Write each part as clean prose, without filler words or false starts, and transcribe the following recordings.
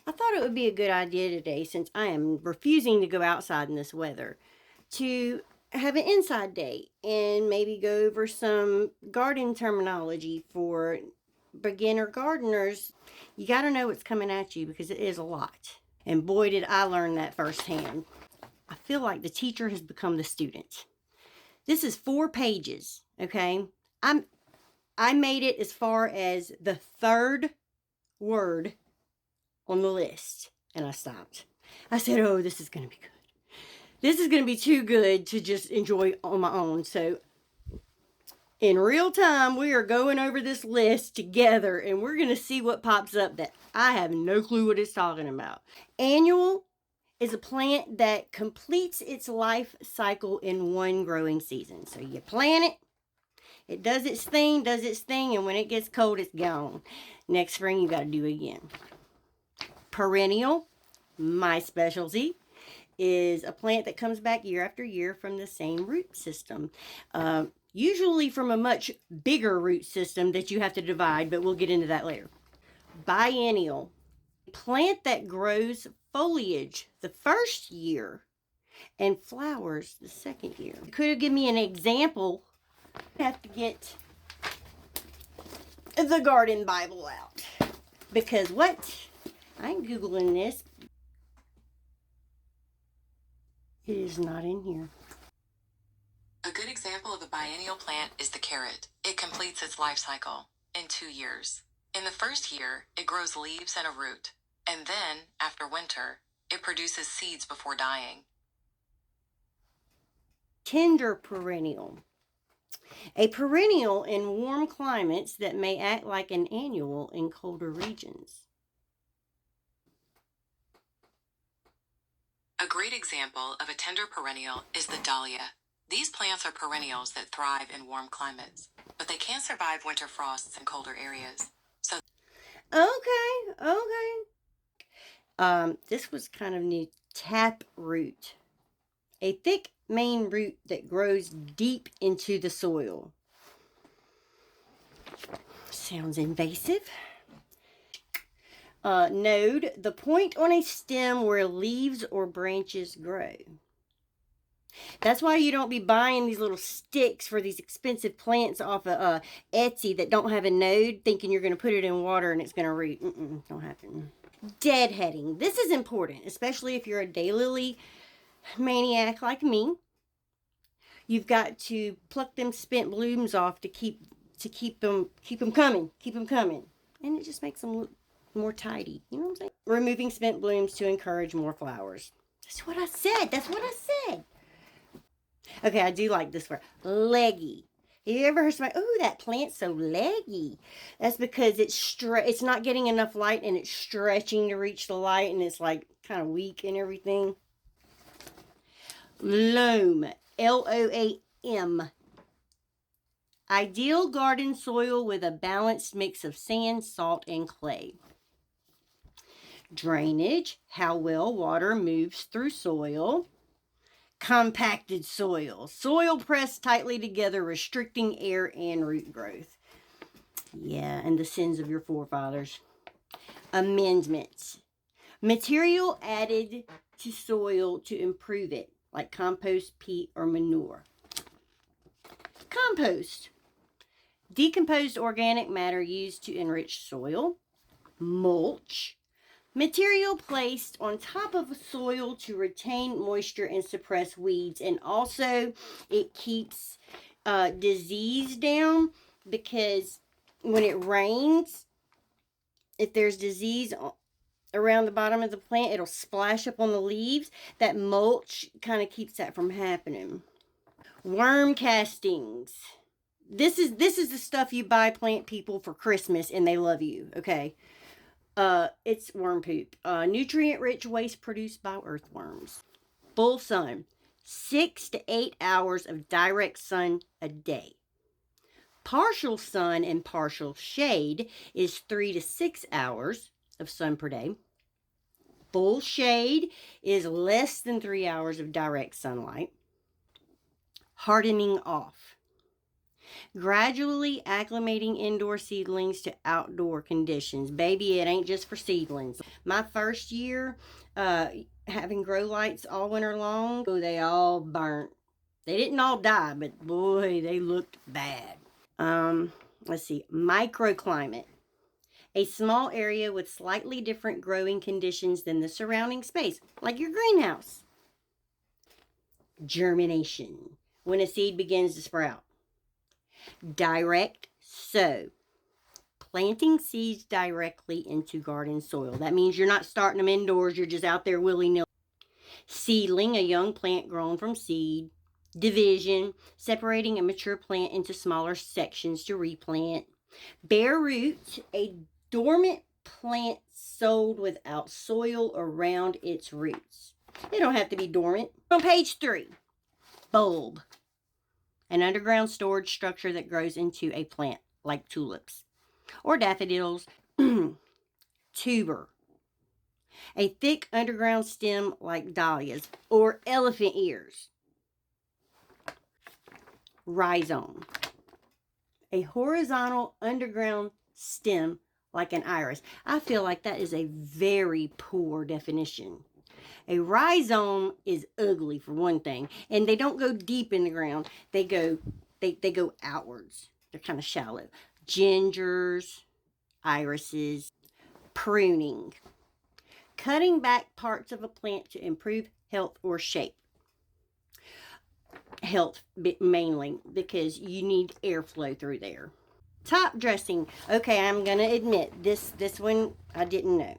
I thought it would be a good idea today, since I am refusing to go outside in this weather, to have an inside day and maybe go over some garden terminology for beginner gardeners. You got to know what's coming at you because it is a lot. And boy, did I learn that firsthand. I feel like the teacher has become the student. This is 4 pages, okay? I made it as far as the third word on the list and I stopped. I said, oh, this is going to be good. This is going to be too good to just enjoy on my own. So in real time, we are going over this list together and we're going to see what pops up that I have no clue what it's talking about. Annual is a plant that completes its life cycle in one growing season. So you plant it, it does its thing, and when it gets cold, it's gone. Next spring, you got to do it again. Perennial, my specialty, is a plant that comes back year after year from the same root system. Usually from a much bigger root system that you have to divide, but we'll get into that later. Biennial, a plant that grows foliage the first year and flowers the second year. Could have given me an example. I have to get the garden Bible out. Because what? I'm Googling this. It is not in here. A good example of a biennial plant is the carrot. It completes its life cycle in 2 years. In the first year, it grows leaves and a root. And then, after winter, it produces seeds before dying. Tender perennial. A perennial in warm climates that may act like an annual in colder regions. A great example of a tender perennial is the dahlia. These plants are perennials that thrive in warm climates, but they can't survive winter frosts in colder areas. So, Okay. This was kind of new. Taproot. A thick main root that grows deep into the soil. Sounds invasive. Node, the point on a stem where leaves or branches grow. That's why you don't be buying these little sticks for these expensive plants off of Etsy that don't have a node, thinking you're going to put it in water and it's going to root. Don't happen. Deadheading. This is important, especially if you're a daylily maniac like me. You've got to pluck them spent blooms off to keep them coming, and it just makes them look more tidy. You know what I'm saying? Removing spent blooms to encourage more flowers. That's what I said. Okay, I do like this word. Leggy. Have you ever heard somebody, oh, that plant's so leggy? That's because it's not getting enough light and it's stretching to reach the light and it's like kind of weak and everything. Loam. Loam. Ideal garden soil with a balanced mix of sand, salt, and clay. Drainage. How well water moves through soil. Compacted soil. Soil pressed tightly together, restricting air and root growth. Yeah, and the sins of your forefathers. Amendments. Material added to soil to improve it, like compost, peat, or manure. Compost. Decomposed organic matter used to enrich soil. Mulch. Material placed on top of soil to retain moisture and suppress weeds. And also, it keeps disease down, because when it rains, if there's disease around the bottom of the plant, it'll splash up on the leaves. That mulch kind of keeps that from happening. Worm castings. This is the stuff you buy plant people for Christmas and they love you, okay? It's worm poop. Nutrient-rich waste produced by earthworms. Full sun. 6 to 8 hours of direct sun a day. Partial sun and partial shade is 3 to 6 hours of sun per day. Full shade is less than 3 hours of direct sunlight. Hardening off. Gradually acclimating indoor seedlings to outdoor conditions. Baby, it ain't just for seedlings. My first year, having grow lights all winter long, oh, they all burnt. They didn't all die, but boy, they looked bad. Let's see, microclimate. A small area with slightly different growing conditions than the surrounding space, like your greenhouse. Germination. When a seed begins to sprout. Direct sow. Planting seeds directly into garden soil. That means you're not starting them indoors, you're just out there willy-nilly. Seedling, a young plant grown from seed. Division, separating a mature plant into smaller sections to replant. Bare root, a dormant plant sowed without soil around its roots. They don't have to be dormant. On page 3, bulb, an underground storage structure that grows into a plant like tulips or daffodils. Tuber, a thick underground stem like dahlias or elephant ears. Rhizome, a horizontal underground stem like an iris. I feel like that is a very poor definition. A rhizome is ugly for one thing, and they don't go deep in the ground. They go outwards. They're kind of shallow. Gingers, irises. Pruning, cutting back parts of a plant to improve health or shape. Health mainly because you need airflow through there. Top dressing. Okay, I'm going to admit this one I didn't know.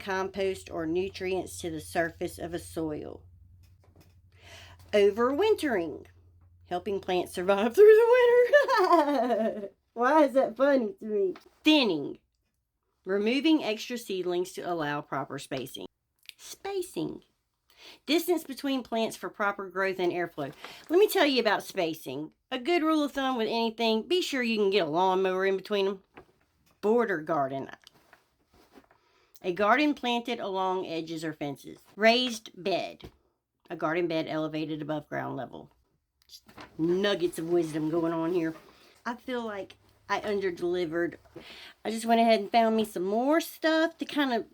Compost or nutrients to the surface of a soil. Overwintering, helping plants survive through the winter. Why is that funny to me? Thinning, removing extra seedlings to allow proper spacing. Spacing, distance between plants for proper growth and airflow. Let me tell you about spacing. A good rule of thumb with anything, be sure you can get a lawnmower in between them. Border garden, a garden planted along edges or fences. Raised bed, a garden bed elevated above ground level. Just nuggets of wisdom going on here. I feel like I under-delivered. I just went ahead and found me some more stuff to kind of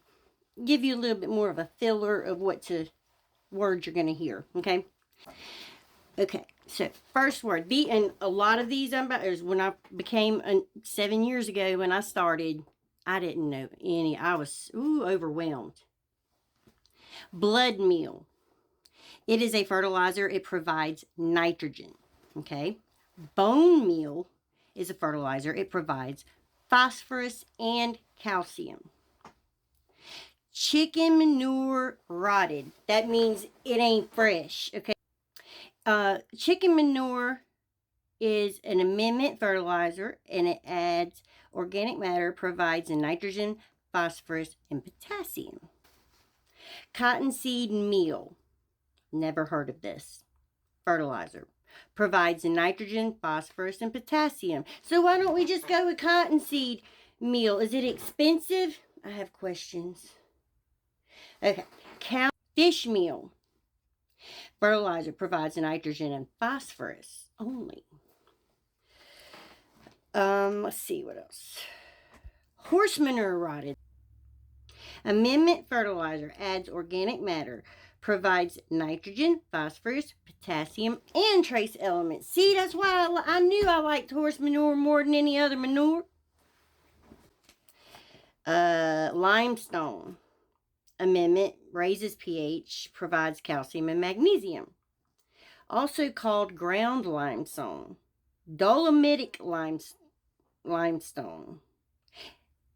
give you a little bit more of a filler of words you're going to hear, okay? Okay, so first word. And a lot of these, when I became 7 years ago when I started, I didn't know any. I was overwhelmed. Blood meal. It is a fertilizer. It provides nitrogen, okay? Bone meal is a fertilizer. It provides phosphorus and calcium. Chicken manure rotted. That means it ain't fresh, okay? Chicken manure is an amendment fertilizer, and it adds organic matter, provides nitrogen, phosphorus, and potassium. Cottonseed meal. Never heard of this. Fertilizer. Provides nitrogen, phosphorus, and potassium. So why don't we just go with cottonseed meal? Is it expensive? I have questions. Okay. Fish meal. Fertilizer provides nitrogen and phosphorus only. Let's see what else. Horse manure rotted. Amendment fertilizer adds organic matter, provides nitrogen, phosphorus, potassium, and trace elements. See, that's why I knew I liked horse manure more than any other manure. Limestone. Amendment raises pH, provides calcium and magnesium. Also called ground limestone. Dolomitic limestone.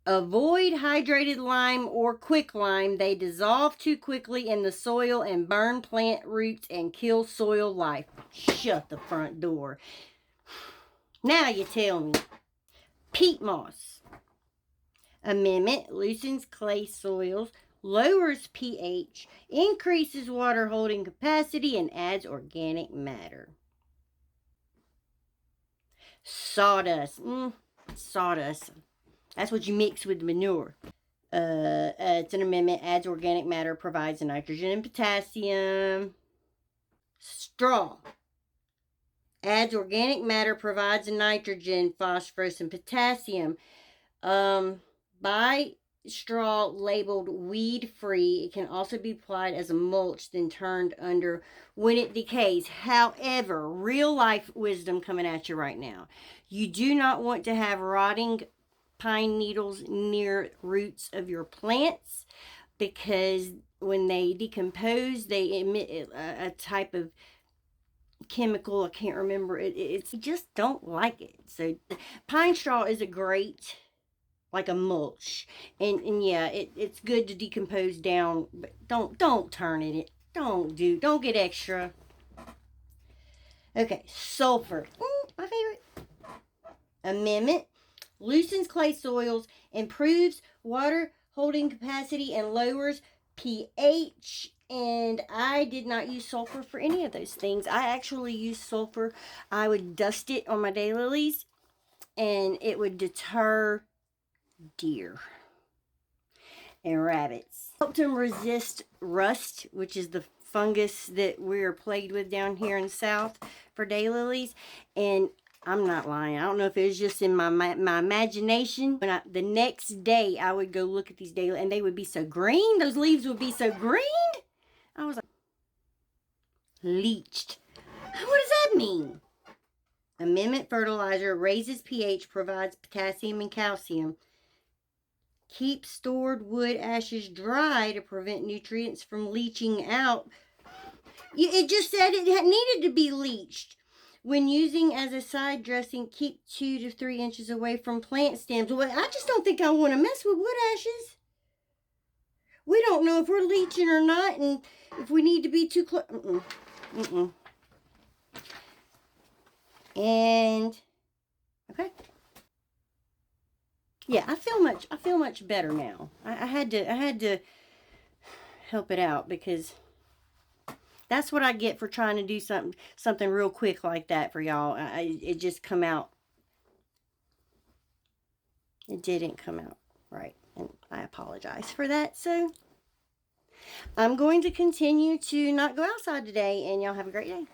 Avoid hydrated lime or quicklime. They dissolve too quickly in the soil and burn plant roots and kill soil life. Shut the front door. Now you tell me. Peat moss. Amendment loosens clay soils, lowers pH, increases water holding capacity, and adds organic matter. Sawdust. Sawdust. That's what you mix with manure. It's an amendment, adds organic matter, provides nitrogen and potassium. Straw. adds organic matter, provides nitrogen, phosphorus, and potassium. By straw labeled weed free. It can also be applied as a mulch, then turned under when it decays. However, real life wisdom coming at you right now. You do not want to have rotting pine needles near roots of your plants, because when they decompose, they emit a type of chemical. I can't remember it. It's just don't like it. So pine straw is a great, like a mulch, and yeah, it's good to decompose down, but don't turn it. Don't get extra. Okay, sulfur. My favorite. Amendment loosens clay soils, improves water holding capacity, and lowers pH. And I did not use sulfur for any of those things. I actually used sulfur. I would dust it on my daylilies, and it would deter deer and rabbits. Helped them resist rust, which is the fungus that we're plagued with down here in the south for daylilies. And I'm not lying. I don't know if it was just in my imagination. When the next day I would go look at these daylilies, and they would be so green. Those leaves would be so green. I was like, leached. What does that mean? Amendment fertilizer raises pH, provides potassium and calcium. Keep stored wood ashes dry to prevent nutrients from leaching out. It just said it needed to be leached. When using as a side dressing, keep 2 to 3 inches away from plant stems. Well, I just don't think I want to mess with wood ashes. We don't know if we're leaching or not, and if we need to be too close. And okay. Yeah, I feel much better now. I had to help it out, because that's what I get for trying to do something real quick like that for y'all. It just come out. It didn't come out right, and I apologize for that. So I'm going to continue to not go outside today, and y'all have a great day.